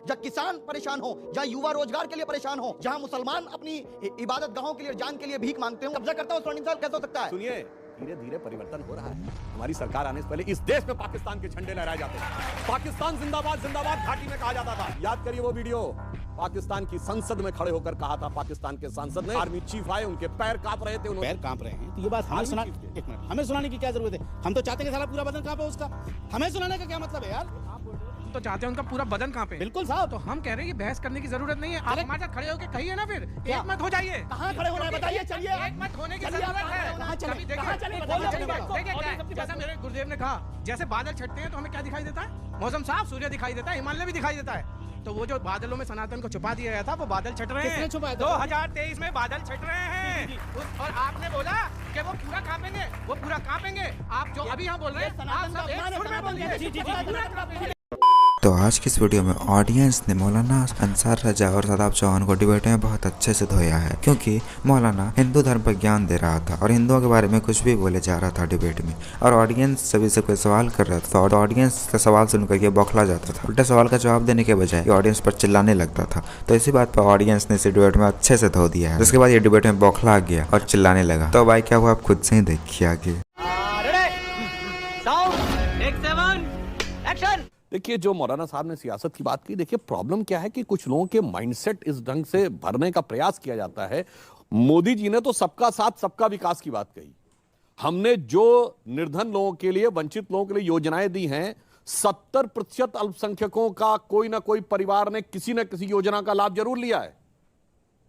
जहाँ किसान परेशान हो, जहाँ युवा रोजगार के लिए परेशान हो, जहाँ मुसलमान अपनी इबादत गाहों के लिए, जान के लिए भीख मांगते हो, कब्जा करता हो स्वर्णिम साल कैसे हो सकता है? सुनिए, धीरे धीरे परिवर्तन हो रहा है। हमारी सरकार आने से पहले इस देश में पाकिस्तान के झंडे लहराए जाते थे। पाकिस्तान जिंदाबाद जिंदाबाद घाटी में कहा जाता था। याद करिए वो वीडियो, पाकिस्तान की संसद में खड़े होकर कहा था पाकिस्तान के सांसद ने। आर्मी चीफ आए, उनके पैर कांप रहे थे, पैर कांप रहे हैं। तो ये बात हमें सुनाने की क्या जरूरत है? हम तो चाहते हैं कि सारा पूरा बदन कांपे उसका। हमें सुनाने का क्या मतलब है यार? तो चाहते हैं उनका पूरा बदन कांपे। बिल्कुल साहब, तो हम कह रहे हैं ये बहस करने की जरूरत नहीं है। आप हमारे साथ खड़े होकर कहिए ना, फिर एक मत हो जाइए। कहाँ खड़े होना है बताइए, चलिए। एक मत होने की जरूरत है। जैसा मेरे गुरुदेव ने कहा, जैसे बादल छटते हैं तो हमें क्या दिखाई देता है? मौसम साफ, सूर्य दिखाई देता है, हिमालय भी दिखाई देता है। तो वो जो बादलों में सनातन को छुपा दिया गया था, वो बादल छट रहे हैं। 2023 में बादल छट रहे हैं। और आपने बोला कि वो पूरा कांपेंगे, वो पूरा कांपेंगे। आप जो अभी यहाँ बोल रहे हैं, आप सब एक सुर में बोलिए। तो आज की इस वीडियो में ऑडियंस ने मौलाना अंसार रजा और शादाब चौहान को डिबेट में बहुत अच्छे से धोया है, क्योंकि मौलाना हिंदू धर्म पर ज्ञान दे रहा था और हिंदुओं के बारे में कुछ भी बोले जा रहा था डिबेट में, और ऑडियंस सभी से कोई सवाल कर रहा था और ऑडियंस का सवाल सुनकर ये बौखला जाता था। उल्टा सवाल का जवाब देने के बजाय ऑडियंस पर चिल्लाने लगता था। तो इसी बात पर ऑडियंस ने इस डिबेट में अच्छे से धो दिया है, जिसके बाद ये डिबेट में बौखला गया और चिल्लाने लगा। तो भाई क्या हुआ आप खुद से ही देखिए आगे। देखिए, जो मौलाना साहब ने सियासत की बात की, देखिए प्रॉब्लम क्या है कि कुछ लोगों के माइंडसेट इस ढंग से भरने का प्रयास किया जाता है। मोदी जी ने तो सबका साथ सबका विकास की बात कही। हमने जो निर्धन लोगों के लिए, वंचित लोगों के लिए योजनाएं दी हैं, 70% अल्पसंख्यकों का कोई ना कोई परिवार ने किसी न किसी योजना का लाभ जरूर लिया है।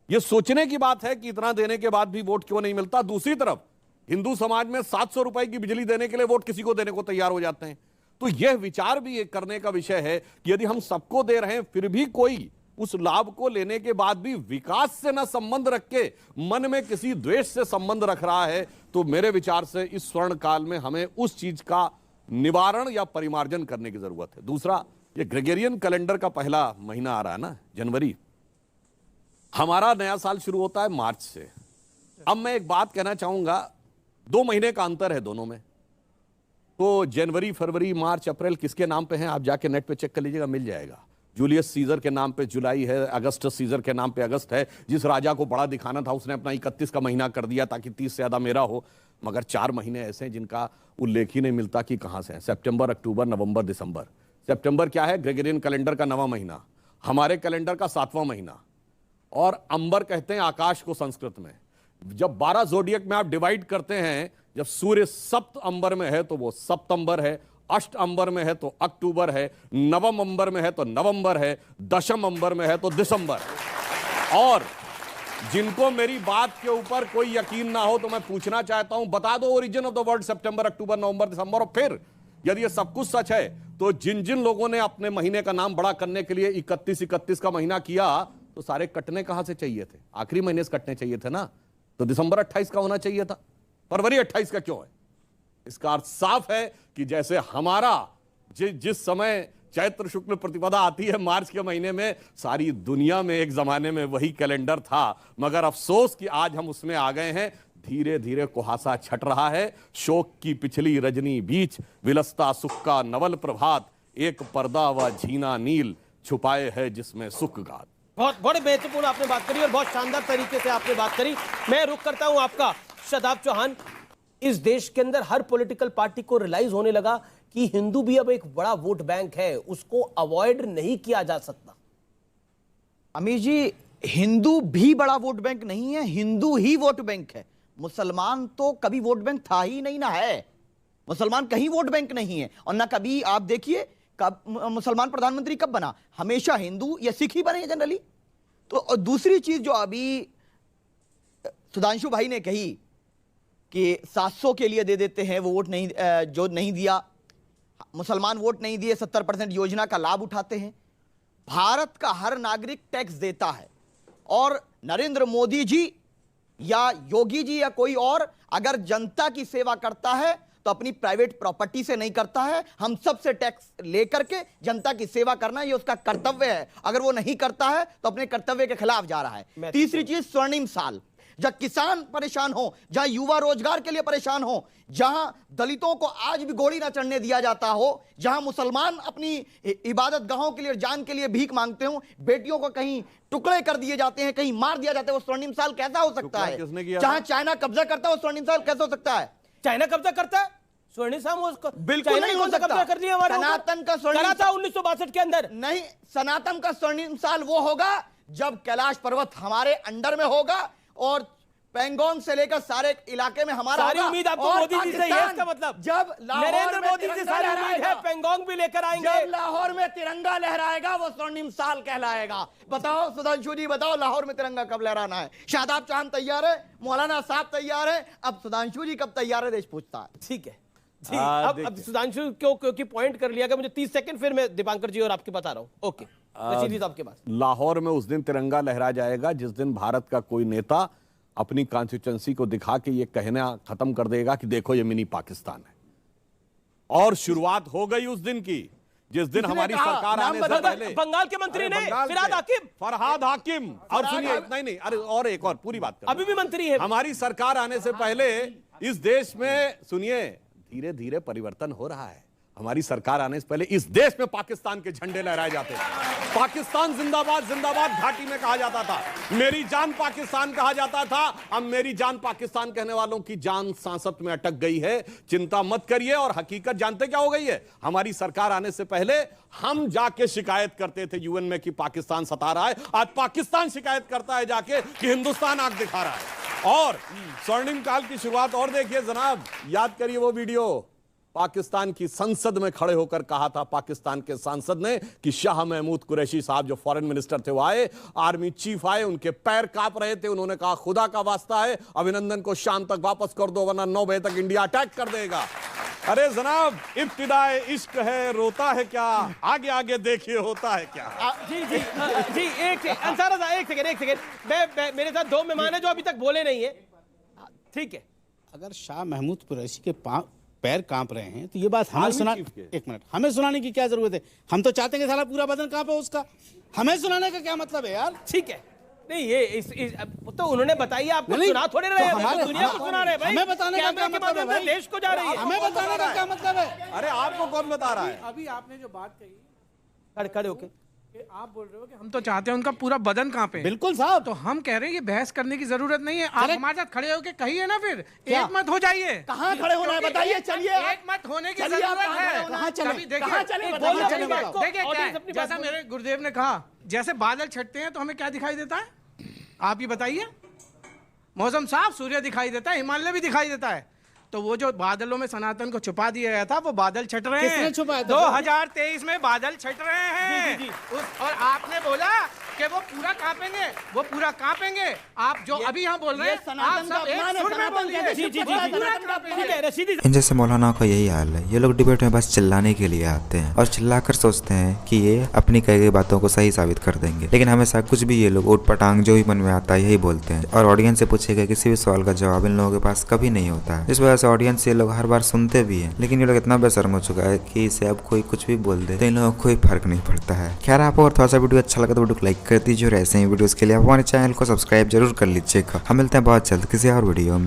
यह सोचने की बात है कि इतना देने के बाद भी वोट क्यों नहीं मिलता। दूसरी तरफ हिंदू समाज में 700 रुपए की बिजली देने के लिए वोट किसी को देने को तैयार हो जाते हैं। तो यह विचार भी एक करने का विषय है कि यदि हम सबको दे रहे हैं, फिर भी कोई उस लाभ को लेने के बाद भी विकास से न संबंध रख के मन में किसी द्वेष से संबंध रख रहा है, तो मेरे विचार से इस स्वर्ण काल में हमें उस चीज का निवारण या परिमार्जन करने की जरूरत है। दूसरा, ये ग्रेगोरियन कैलेंडर का पहला महीना आ रहा है ना, जनवरी। हमारा नया साल शुरू होता है मार्च से। अब मैं एक बात कहना चाहूंगा, 2 महीने का अंतर है दोनों में। तो जनवरी, फरवरी, मार्च, अप्रैल किसके नाम पे हैं? आप जाके नेट पे चेक कर लीजिएगा, मिल जाएगा। जूलियस सीजर के नाम पे जुलाई है, अगस्टस सीजर के नाम पे अगस्त है। जिस राजा को बड़ा दिखाना था उसने अपना 31 का महीना कर दिया ताकि 30 से ज्यादा मेरा हो। मगर 4 महीने ऐसे हैं जिनका उल्लेख ही नहीं मिलता कि कहां से है। सितंबर, अक्टूबर, नवंबर, दिसंबर। सितंबर क्या है? ग्रेगोरियन कैलेंडर का 9वां महीना, हमारे कैलेंडर का 7वां महीना। और अंबर कहते हैं आकाश को संस्कृत में। जब 12 जोडियक में आप डिवाइड करते हैं, जब सूर्य सप्त अंबर में है तो वो सप्तंबर है, अष्ट अंबर में है तो अक्टूबर है, नवम अंबर में है तो नवंबर है, दशम अंबर में है तो दिसंबर। और जिनको मेरी बात के ऊपर कोई यकीन ना हो तो मैं पूछना चाहता हूं, बता दो ओरिजिन ऑफ द वर्ड सितंबर, अक्टूबर, नवंबर, दिसंबर। और फिर यदि ये सब कुछ सच है तो जिन जिन लोगों ने अपने महीने का नाम बड़ा करने के लिए 31 का महीना किया, तो सारे कटने कहां से चाहिए थे? आखिरी महीने से कटने चाहिए थे ना। तो दिसंबर 28 का होना चाहिए था, फरवरी 28 का क्यों है? इसका अर्थ साफ है कि जैसे हमारा जिस समय चैत्र शुक्ल प्रतिपदा आती है मार्च के महीने में, सारी दुनिया में एक जमाने में वही कैलेंडर था। मगर अफसोस कि आज हम उसमें आ गए हैं। धीरे धीरे कुहासा छट रहा है। शोक की पिछली रजनी बीच विलसता सुख का नवल प्रभात, एक पर्दा व झीना नील छुपाए है जिसमें सुख गात। बहुत बड़े महत्वपूर्ण आपने बात करी और बहुत शानदार तरीके से आपने बात करी। मैं रुक करता हूं आपका शादाब चौहान। इस देश के अंदर हर पॉलिटिकल पार्टी को रियलाइज होने लगा कि हिंदू भी अब एक बड़ा वोट बैंक है, उसको अवॉइड नहीं किया जा सकता। अमीर जी, हिंदू भी बड़ा वोट बैंक नहीं है, हिंदू ही वोट बैंक है। मुसलमान तो कभी वोट बैंक था ही नहीं ना है। मुसलमान कहीं वोट बैंक नहीं है। और ना कभी आप देखिए कब मुसलमान प्रधानमंत्री कब बना, हमेशा हिंदू या सिख ही बने हैं जनरली। तो दूसरी चीज जो अभी सुधांशु भाई ने कही कि 700 के लिए दे देते हैं वो वोट नहीं, जो नहीं दिया, मुसलमान वोट नहीं दिए, 70% योजना का लाभ उठाते हैं। भारत का हर नागरिक टैक्स देता है और नरेंद्र मोदी जी या योगी जी या कोई और अगर जनता की सेवा करता है तो अपनी प्राइवेट प्रॉपर्टी से नहीं करता है। हम सब से टैक्स लेकर के जनता की सेवा करना ये उसका कर्तव्य है। अगर वो नहीं करता है तो अपने कर्तव्य के खिलाफ जा रहा है। तीसरी चीज, स्वर्णिम साल। जहां किसान परेशान हो, जहां युवा रोजगार के लिए परेशान हो, जहां दलितों को आज भी घोड़ी ना चढ़ने दिया जाता हो, जहां मुसलमान अपनी इबादत गाहों के लिए, जान के लिए भीख मांगते हो, बेटियों को कहीं टुकड़े कर दिए जाते हैं, कहीं मार दिया जाता है, वो स्वर्णिम साल कैसा हो सकता है? किसने किया? जहां चाइना कब्जा करता है वो स्वर्णिम साल कैसे हो सकता है? चाइना कब्जा करता है स्वर्णिम साल उसको? बिल्कुल चाइना नहीं ने हो कौन सा सकता। कब्जा कर लिया हमारे ऊपर? सनातन का स्वर्णिम करा था 1962 के अंदर। नहीं, सनातन का स्वर्णिम साल वो होगा जब कैलाश पर्वत हमारे अंडर में होगा और पेंगोंग से लेकर सारे इलाके में हमारा सारी होगा। उम्मीद आपको और मोदी जी से है, पाकिस्तान इसका मतलब जब लाहौर नरेंद्र में मोदी जी तिरंगा सारी उम्मीद है, लहराएगा, पेंगोंग भी लेकर आएंगे। जब लाहौर में तिरंगा लहराएगा वो स्वर्णिम साल कहलाएगा। बताओ सुधांशु जी, बताओ लाहौर में तिरंगा कब लहराना है? शादाब चौहान तैयार है, मौलाना साहब तैयार है, अब सुधांशु जी कब तैयार है देश पूछता है। ठीक है जी। अब सुधांशु क्योंकि पॉइंट कर लिया, मुझे 30 सेकंड फिर मैं दीपांकर जी और आपके बता रहा हूं। ओके रशीद जी, आपके पास। लाहौर में उस दिन तिरंगा लहरा जाएगा जिस दिन भारत का कोई नेता अपनी कॉन्स्टिट्यूंसी को दिखा के ये कहना खत्म कर देगा कि देखो ये मिनी पाकिस्तान है। और शुरुआत हो गई उस दिन की जिस दिन हमारी कहा? सरकार नाम आने से बदल- पहले बंगाल के मंत्री ने बंगाल फिरहाद के हाकिम। फरहाद हाकिम। और सुनिए, नहीं, अरे और एक और पूरी बात कर, अभी भी मंत्री है। हमारी सरकार आने से पहले इस देश में, सुनिए, धीरे धीरे परिवर्तन हो रहा है। हमारी सरकार आने से पहले इस देश में पाकिस्तान के झंडे लहराए जाते थे। पाकिस्तान जिंदाबाद जिंदाबाद घाटी में कहा जाता था, मेरी जान पाकिस्तान कहा जाता था। अब मेरी जान पाकिस्तान कहने वालों की जान सांसत में अटक गई है। चिंता मत करिए। और हकीकत जानते क्या हो गई है? हमारी सरकार आने से पहले हम जाके शिकायत करते थे यूएन में कि पाकिस्तान सता रहा है। आज पाकिस्तान शिकायत करता है जाके कि हिंदुस्तान आंख दिखा रहा है। और स्वर्णिम काल की शुरुआत और देखिए जनाब, याद करिए वो वीडियो, पाकिस्तान की संसद में खड़े होकर कहा था पाकिस्तान के सांसद ने कि शाह महमूद कुरैशी साहब जो फॉरेन मिनिस्टर थे वो आए, आर्मी चीफ आए, उनके पैर कांप रहे थे। उन्होंने कहा खुदा का वास्ता है अभिनंदन को शाम तक वापस कर दो वरना 9 बजे तक इंडिया अटैक कर देगा। अरे जनाब, इब्तिदाए इश्क है, रोता है क्या, आगे आगे देखिए होता है क्या। जी जी जी, एक सेकंड। मैं मेरे साथ 2 मेहमान है जो अभी तक बोले नहीं है। ठीक है, अगर शाह महमूद कुरैशी के पैर कांप रहे हैं तो ये बात हमें सुना, एक मिनट, हमें सुनाने की क्या जरूरत है? हम तो चाहते हैं कि साला पूरा बदन कांपे उसका। हमें सुनाने का क्या मतलब है यार? ठीक है। नहीं, ये तो उन्होंने बताइए, आपको नहीं, सुना थोड़े रहे हैं, तो हमारे दुनिया को सुना रहे हैं भाई। हमें बताने का क्या कैमरे के मतलब है माध्यम से भाई? देश को जा रही है। हमें बताने का क्या मतलब है? अरे आपको कौन बता रहा है? अभी आपने जो बात कही, खड़े होके कि आप बोल रहे हो कि हम तो चाहते हैं उनका पूरा बदन कांपे। बिल्कुल साहब, तो हम कह रहे हैं ये बहस करने की जरूरत नहीं है। आप हमारे साथ खड़े होके कहिए ना, फिर क्या? एक मत हो जाइए। कहाँ खड़े होना है बताइए, चलिए एक मत होने की चलिए, आप जरूरत कहाँ खड़े है। होना है? कहाँ चले? कभी देखिए, कहाँ चले? एक बताइए, बोलने चलिए, वाली बात बताओ। को। देखिए क्या ऑडियंस है, अपनी जैसा बात मेरे गुरुदेव ने कहा, जैसे बादल छटते हैं तो हमें क्या दिखाई देता है? आप ही बताइए। मौसम साफ, सूर्य दिखाई देता है, हिमालय भी दिखाई देता है। तो वो जो बादलों में सनातन को छुपा दिया गया था, वो बादल छट रहे हैं। किसने छुपाया था? 2023 में बादल छट रहे हैं। जी। और आपने बोला कि वो पूरा कांपेंगे, वो पूरा कांपेंगे। आप जो अभी यहाँ बोल रहे हैं, सनातन आप का सब एक अपमान है, सुर में सनातन बोलिए। कहते हैं, जी, जी, पूरा जी, जी। कांपेंगे। ठीक है, रशीदी इन जैसे मौलाना का यही हाल है। ये लोग डिबेट में बस चिल्लाने के लिए आते हैं और चिल्लाकर सोचते हैं कि ये अपनी कही गई बातों को सही साबित कर देंगे, लेकिन हमेशा कुछ भी ये लोग ऊट पटांग जो भी मन में आता है यही बोलते हैं। और ऑडियंस से पूछे गए किसी भी सवाल का जवाब इन लोगों के पास कभी नहीं होता है। इस वजह से ऑडियंस ये लोग हर बार सुनते भी हैं, लेकिन ये लोग इतना बेशर्म हो चुका है कि इसे अब कोई कुछ भी बोल दे तो इन लोगों को कोई फर्क नहीं पड़ता है। खैर, आपको और थोड़ा सा वीडियो अच्छा लगा तो वीडियो को लाइक कर दीजिए और ऐसे ही वीडियोस के लिए आप हमारे चैनल को सब्सक्राइब जरूर कर लीजिएगा। हम मिलते हैं बहुत जल्द किसी और वीडियो में।